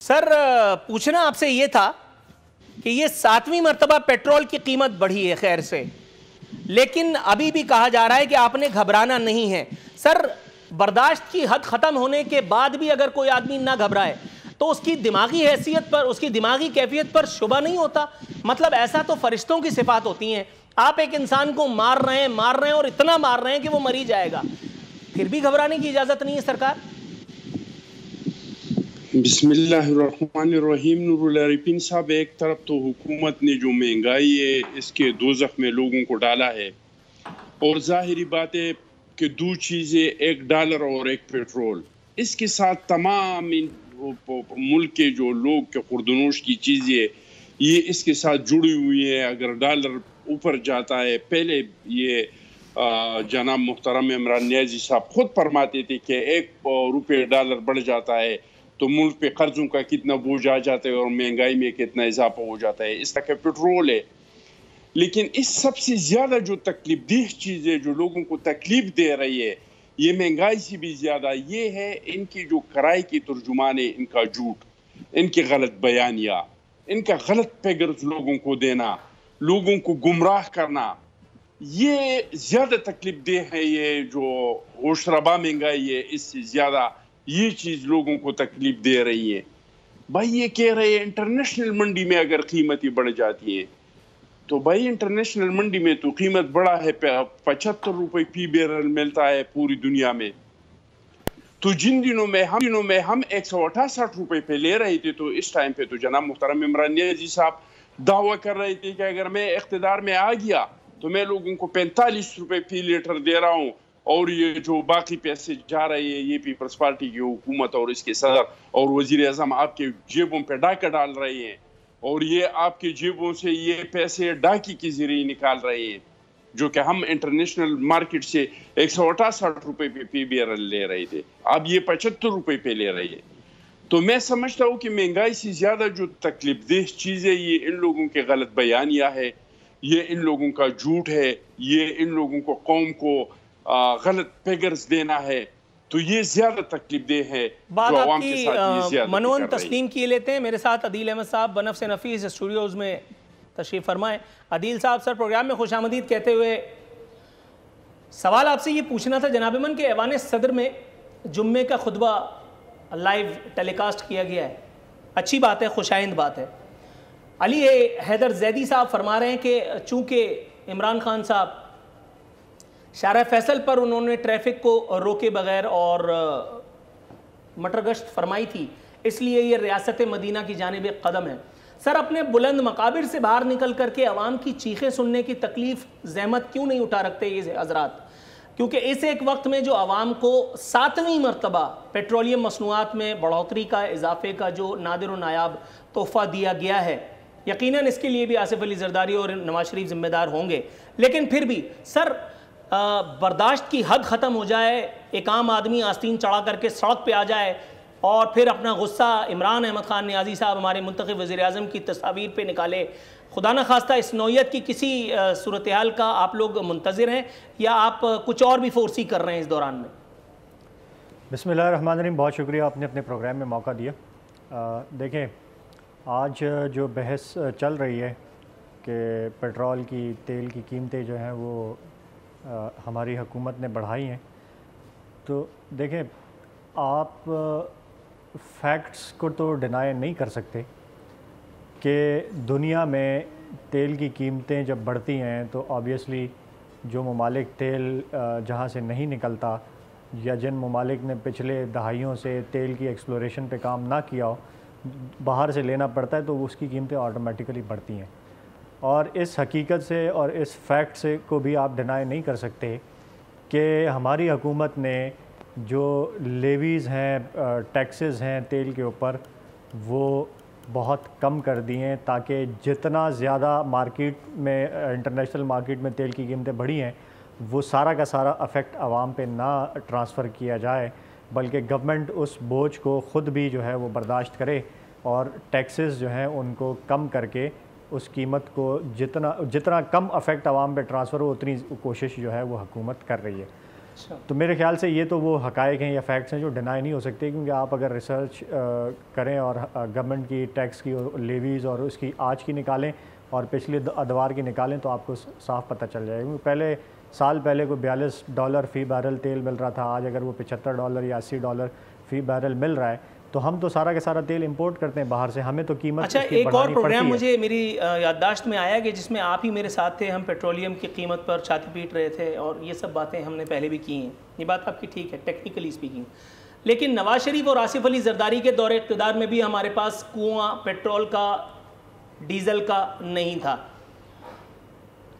سر پوچھنا آپ سے یہ تھا کہ یہ 7ویں مرتبہ پیٹرول کی قیمت بڑھی ہے خیر سے، لیکن ابھی بھی کہا جا رہا ہے کہ آپ نے گھبرانا نہیں ہے۔ سر برداشت کی حد ختم ہونے کے بعد بھی اگر کوئی آدمی نہ گھبرائے تو اس کی دماغی حیثیت پر، اس کی دماغی کیفیت پر شبہ نہیں ہوتا؟ مطلب ایسا تو فرشتوں کی صفات ہوتی ہیں، آپ ایک انسان کو مار رہے ہیں اور اتنا مار رہے ہیں کہ وہ مر ہی جائے گا، پھر بھی گھبرانے کی اجازت نہیں ہے سرکار؟ بسم اللہ الرحمن الرحیم۔ نور العارفین صاحب، ایک طرف تو حکومت نے جو مہنگائی ہے اس کے دوزخ میں لوگوں کو ڈالا ہے، اور ظاہری بات ہے کہ دو چیزیں، $1 اور ایک پیٹرول، اس کے ساتھ تمام ملک کے جو لوگ کے خوردنوش کی چیزیں یہ اس کے ساتھ جڑی ہوئی ہیں۔ اگر ڈالر اوپر جاتا ہے، پہلے یہ جناب محترم عمران نیازی صاحب خود فرماتے تھے کہ $1 بڑھ جاتا ہے تو ملک پہ قرضوں کا کتنا بوجھ آ جاتا ہے اور مہنگائی میں کتنا اضافہ ہو جاتا ہے۔ اس طرح کا پیٹرول ہے، لیکن اس سب سے زیادہ جو تکلیف دہ چیز ہے، جو لوگوں کو تکلیف دے رہی ہے، یہ مہنگائی سے بھی زیادہ یہ ہے ان کی جو کرائے کی ترجمان ہے، ان کا جھوٹ، ان کی غلط بیانیہ، ان کا غلط پیغرز لوگوں کو دینا، لوگوں کو گمراہ کرنا، یہ زیادہ تکلیف دہ ہے۔ یہ جو ہوشربا مہنگائی ہے، اس سے زیادہ یہ چیز لوگوں کو تکلیف دے رہی ہے۔ بھائی یہ کہہ رہے ہیں انٹرنیشنل منڈی میں اگر قیمتیں بڑھ جاتی ہیں تو بھائی انٹرنیشنل منڈی میں تو قیمت بڑا ہے، $75 فی بیرل ملتا ہے پوری دنیا میں۔ تو جن دنوں میں ہم $168 پہ لے رہے تھے، تو اس ٹائم پہ تو جناب محترم عمران نیازی صاحب دعویٰ کر رہے تھے کہ اگر میں اقتدار میں آ گیا تو میں لوگوں کو $45 فی لیٹر دے رہا ہوں، اور یہ جو باقی پیسے جا رہے ہیں یہ پیپلز پارٹی کی حکومت اور اس کے صدر اور وزیر اعظم آپ کے جیبوں پہ ڈاکہ ڈال رہے ہیں، اور یہ آپ کے جیبوں سے یہ پیسے ڈاکی کے ذریعے نکال رہے ہیں، جو کہ ہم انٹرنیشنل مارکیٹ سے $168 پہ فی بیرل لے رہے تھے، اب یہ $75 پہ لے رہے ہیں۔ تو میں سمجھتا ہوں کہ مہنگائی سے زیادہ جو تکلیف دہ چیز ہے یہ ان لوگوں کے غلط بیانیہ ہے، یہ ان لوگوں کا جھوٹ ہے، یہ ان لوگوں کو قوم کو غلط پیغرز دینا ہے، تو یہ زیادہ تکلیف دہ ہے جو عوام کے ساتھ یہ زیادہ منون تسلیم کیے لیتے ہیں۔ میرے ساتھ عدیل احمد صاحب بنفس نفیس اسٹوڈیوز میں تشریف فرمائیں۔ عدیل صاحب، سر پروگرام میں خوش آمدید کہتے ہوئے سوال آپ سے یہ پوچھنا تھا جناب من کہ ایوان صدر میں جمعے کا خطبہ لائیو ٹیلی کاسٹ کیا گیا ہے، اچھی بات ہے، خوش آئند بات ہے۔ علی حیدر زیدی صاحب فرما رہے ہیں کہ چونکہ عمران خان صاحب شارع فیصل پر انہوں نے ٹریفک کو روکے بغیر اور مٹر گشت فرمائی تھی، اس لیے یہ ریاست مدینہ کی جانب ایک قدم ہے۔ سر اپنے بلند مقابر سے باہر نکل کر کے عوام کی چیخیں سننے کی تکلیف زحمت کیوں نہیں اٹھا رکھتے یہ حضرات؟ کیونکہ اس ایک وقت میں جو عوام کو 7ویں مرتبہ پیٹرولیم مصنوعات میں بڑھوتری کا، اضافے کا جو نادر و نایاب تحفہ دیا گیا ہے، یقیناً اس کے لیے بھی آصف علی زرداری اور نواز شریف ذمہ دار ہوں گے، لیکن پھر بھی سر برداشت کی حد ختم ہو جائے، ایک عام آدمی آستین چڑھا کر کے سڑک پہ آ جائے اور پھر اپنا غصہ عمران احمد خان نیازی صاحب ہمارے منتخب وزیر اعظم کی تصاویر پہ نکالے، خدا نہ خواستہ اس نوعیت کی کسی صورتحال کا آپ لوگ منتظر ہیں یا آپ کچھ اور بھی فورسی کر رہے ہیں اس دوران میں؟ بسم اللہ الرحمن الرحیم، بہت شکریہ آپ نے اپنے پروگرام میں موقع دیا۔ دیکھیں، آج جو بحث چل رہی ہے کہ پیٹرول کی، تیل کی قیمتیں جو ہیں وہ ہماری حکومت نے بڑھائی ہیں، تو دیکھیں آپ فیکٹس کو تو ڈینائی نہیں کر سکتے کہ دنیا میں تیل کی قیمتیں جب بڑھتی ہیں تو آبویسلی جو ممالک تیل جہاں سے نہیں نکلتا یا جن ممالک نے پچھلے دہائیوں سے تیل کی ایکسپلوریشن پہ کام نہ کیا ہو، باہر سے لینا پڑتا ہے تو اس کی قیمتیں آٹومیٹیکلی بڑھتی ہیں۔ اور اس حقیقت سے اور اس فیکٹ سے کو بھی آپ ڈینائی نہیں کر سکتے کہ ہماری حکومت نے جو لیویز ہیں، ٹیکسز ہیں تیل کے اوپر، وہ بہت کم کر دی ہیں تاکہ جتنا زیادہ مارکیٹ میں، انٹرنیشنل مارکیٹ میں تیل کی قیمتیں بڑھی ہیں وہ سارا کا سارا افیکٹ عوام پہ نہ ٹرانسفر کیا جائے، بلکہ گورنمنٹ اس بوجھ کو خود بھی جو ہے وہ برداشت کرے اور ٹیکسز جو ہیں ان کو کم کر کے اس قیمت کو جتنا کم افیکٹ عوام پہ ٹرانسفر ہو اتنی کوشش جو ہے وہ حکومت کر رہی ہے۔ تو میرے خیال سے یہ تو وہ حقائق ہیں یا فیکٹس ہیں جو ڈینائی نہیں ہو سکتے، کیونکہ آپ اگر ریسرچ کریں اور گورنمنٹ کی ٹیکس کی لیویز اور اس کی آج کی نکالیں اور پچھلے ادوار کی نکالیں تو آپ کو صاف پتہ چل جائے گا۔ پہلے سال پہلے کوئی $42 فی بیرل تیل مل رہا تھا، آج اگر وہ $75 یا $80 فی بیرل مل رہا ہے تو ہم تو سارا کا سارا تیل امپورٹ کرتے ہیں باہر سے، ہمیں تو قیمت اچھا ایک اور پروگرام مجھے میری یادداشت میں آیا کہ جس میں آپ ہی میرے ساتھ تھے، ہم پیٹرولیم کی قیمت پر چھاتی پیٹ رہے تھے اور یہ سب باتیں ہم نے پہلے بھی کی ہیں، یہ بات آپ کی ٹھیک ہے ٹیکنیکلی اسپیکنگ، لیکن نواز شریف اور آصف علی زرداری کے دور اقتدار میں بھی ہمارے پاس کنواں پیٹرول کا ڈیزل کا نہیں تھا۔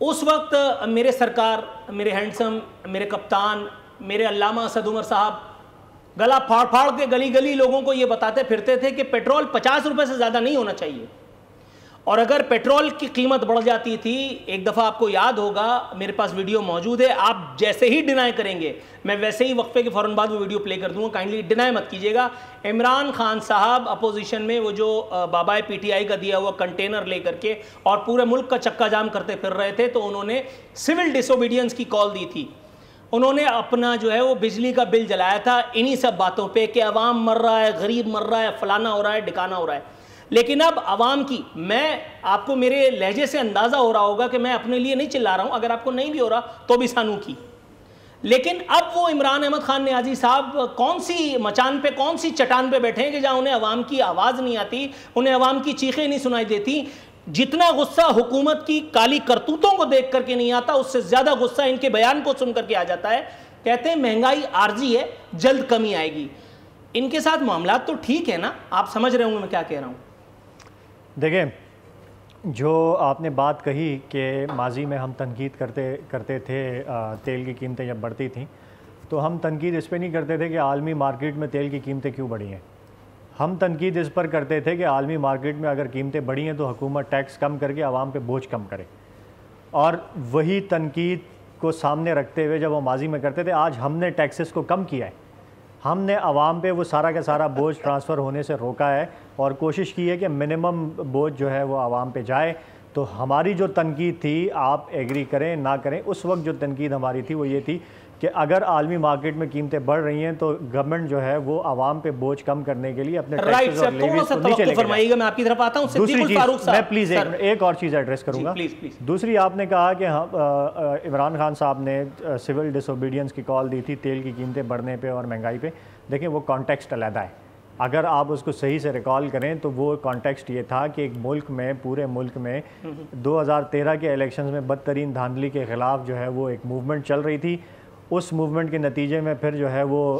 اس وقت میرے سرکار، میرے ہینڈسم، میرے کپتان، میرے علامہ اسد عمر صاحب گلا پھاڑ پھاڑ کے گلی گلی لوگوں کو یہ بتاتے پھرتے تھے کہ پیٹرول 50 روپے سے زیادہ نہیں ہونا چاہیے، اور اگر پیٹرول کی قیمت بڑھ جاتی تھی، ایک دفعہ آپ کو یاد ہوگا، میرے پاس ویڈیو موجود ہے، آپ جیسے ہی ڈینائی کریں گے میں ویسے ہی وقفے کے فوراً بعد وہ ویڈیو پلے کر دوں گا، کائنڈلی ڈینائی مت کیجیے گا۔ عمران خان صاحب اپوزیشن میں وہ جو بابائے پی ٹی آئی کا دیا ہوا کنٹینر لے کر کے اور پورے ملک کا چکا جام کرتے پھر رہے تھے، تو انہوں نے سول ڈس اوبیڈینس کی کال دی تھی، انہوں نے اپنا جو ہے وہ بجلی کا بل جلایا تھا انہی سب باتوں پہ کہ عوام مر رہا ہے، غریب مر رہا ہے، فلانا ہو رہا ہے، ڈکانا ہو رہا ہے۔ لیکن اب عوام کی، میں آپ کو میرے لہجے سے اندازہ ہو رہا ہوگا کہ میں اپنے لیے نہیں چلا رہا ہوں، اگر آپ کو نہیں بھی ہو رہا تو بھی سانو کی، لیکن اب وہ عمران احمد خان نیازی صاحب کون سی مچان پہ، کون سی چٹان پہ بیٹھے ہیں کہ جہاں انہیں عوام کی آواز نہیں آتی، انہیں عوام کی چیخیں نہیں سنائی دیتی۔ جتنا غصہ حکومت کی کالی کرتوتوں کو دیکھ کر کے نہیں آتا، اس سے زیادہ غصہ ان کے بیان کو سن کر کے آ جاتا ہے۔ کہتے ہیں مہنگائی عارضی ہے، جلد کمی آئے گی۔ ان کے ساتھ معاملات تو ٹھیک ہے نا، آپ سمجھ رہے ہوں گے میں کیا کہہ رہا ہوں۔ دیکھیں، جو آپ نے بات کہی کہ ماضی میں ہم تنقید کرتے تھے تیل کی قیمتیں جب بڑھتی تھیں، تو ہم تنقید اس پہ نہیں کرتے تھے کہ عالمی مارکیٹ میں تیل کی قیمتیں کیوں بڑھی ہیں، ہم تنقید اس پر کرتے تھے کہ عالمی مارکیٹ میں اگر قیمتیں بڑھی ہیں تو حکومت ٹیکس کم کر کے عوام پہ بوجھ کم کرے، اور وہی تنقید کو سامنے رکھتے ہوئے جب وہ ماضی میں کرتے تھے، آج ہم نے ٹیکسز کو کم کیا ہے، ہم نے عوام پہ وہ سارا کا سارا بوجھ ٹرانسفر ہونے سے روکا ہے اور کوشش کی ہے کہ منیمم بوجھ جو ہے وہ عوام پہ جائے۔ تو ہماری جو تنقید تھی، آپ ایگری کریں نہ کریں، اس وقت جو تنقید ہماری تھی وہ یہ تھی کہ اگر عالمی مارکیٹ میں قیمتیں بڑھ رہی ہیں تو گورنمنٹ جو ہے وہ عوام پہ بوجھ کم کرنے کے لیے اپنے ٹیکسز اور لیویز کو نیچے لے کے جائے۔ میں آپ کی طرف آتا ہوں۔ دوسری چیز میں پلیز ایک اور چیز ایڈریس کروں گا۔ دوسری، آپ نے کہا کہ عمران خان صاحب نے سول ڈس اوبیڈینس کی کال دی تھی تیل کی قیمتیں بڑھنے پہ اور مہنگائی پہ۔ دیکھیں، وہ کانٹیکسٹ علیحدہ ہے، اگر آپ اس کو صحیح سے ریکال کریں تو وہ کانٹیکسٹ یہ تھا کہ ایک ملک میں، پورے ملک میں 2013 کے الیکشنز میں بدترین دھاندلی کے خلاف جو ہے وہ ایک موومنٹ چل رہی تھی، اس موومنٹ کے نتیجے میں پھر جو ہے وہ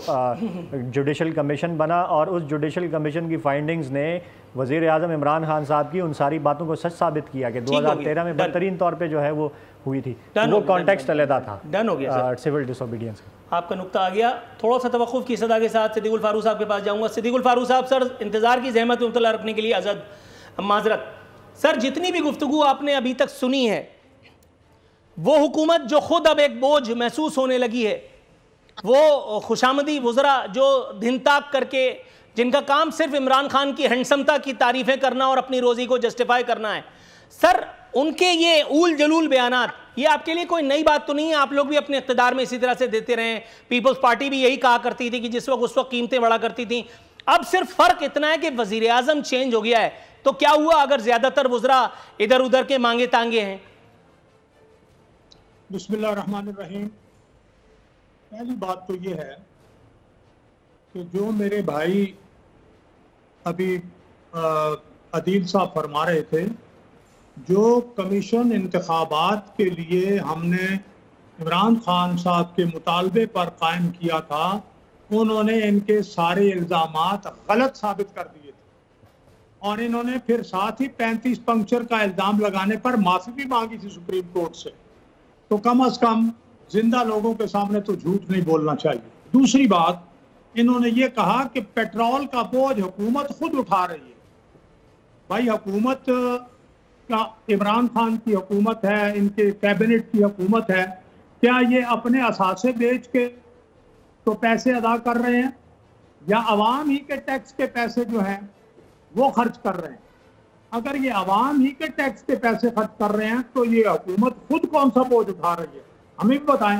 جوڈیشل کمیشن بنا، اور اس جوڈیشل کمیشن کی فائنڈنگز نے وزیر اعظم عمران خان صاحب کی ان ساری باتوں کو سچ ثابت کیا کہ 2013 میں بدترین طور پہ جو ہے وہ ہوئی تھی، وہ کانٹیکسٹ علیحدہ تھا ڈن ہو گیا سول ڈس اوبیڈینس کا۔ آپ کا نقطہ آ گیا۔ تھوڑا سا توقف کی صدا کے ساتھ صدیق الفاروق صاحب کے پاس جاؤں گا۔ صدیق الفاروق صاحب، سر انتظار کی زحمت میں مبتلا رکھنے کے لیے معذرت۔ سر، جتنی بھی گفتگو آپ نے ابھی تک سنی ہے، وہ حکومت جو خود اب ایک بوجھ محسوس ہونے لگی ہے، وہ خوشامدی وزراء جو دن تاک کر کے، جن کا کام صرف عمران خان کی ہینڈسمتا کی تعریفیں کرنا اور اپنی روزی کو جسٹیفائی کرنا ہے، سر ان کے یہ اول جلول بیانات، یہ آپ کے لیے کوئی نئی بات تو نہیں ہے؟ آپ لوگ بھی اپنے اقتدار میں اسی طرح سے دیتے رہے ہیں، پیپلز پارٹی بھی یہی کہا کرتی تھی کہ جس وقت اس وقت قیمتیں بڑھا کرتی تھیں۔ اب صرف فرق اتنا ہے کہ وزیر اعظم چینج ہو گیا ہے، تو کیا ہوا اگر زیادہ تر وزراء ادھر ادھر کے مانگے تانگے ہیں؟ بسم اللہ الرحمن الرحیم۔ پہلی بات تو یہ ہے کہ جو میرے بھائی ابھی عدیل صاحب فرما رہے تھے، جو کمیشن انتخابات کے لیے ہم نے عمران خان صاحب کے مطالبے پر قائم کیا تھا، انہوں نے ان کے سارے الزامات غلط ثابت کر دیے تھے، اور انہوں نے پھر ساتھ ہی 35 پنکچر کا الزام لگانے پر معافی بھی مانگی تھی سپریم کورٹ سے۔ تو کم از کم زندہ لوگوں کے سامنے تو جھوٹ نہیں بولنا چاہیے۔ دوسری بات، انہوں نے یہ کہا کہ پیٹرول کا بوجھ حکومت خود اٹھا رہی ہے۔ بھائی، حکومت کا عمران خان کی حکومت ہے، ان کے کیبنٹ کی حکومت ہے، کیا یہ اپنے اثاثے بیچ کے تو پیسے ادا کر رہے ہیں، یا عوام ہی کے ٹیکس کے پیسے جو ہیں وہ خرچ کر رہے ہیں؟ اگر یہ عوام ہی کے ٹیکس کے پیسے خرچ کر رہے ہیں تو یہ حکومت خود کون سا بوجھ اٹھا رہی ہے؟ ہمیں بھی بتائیں۔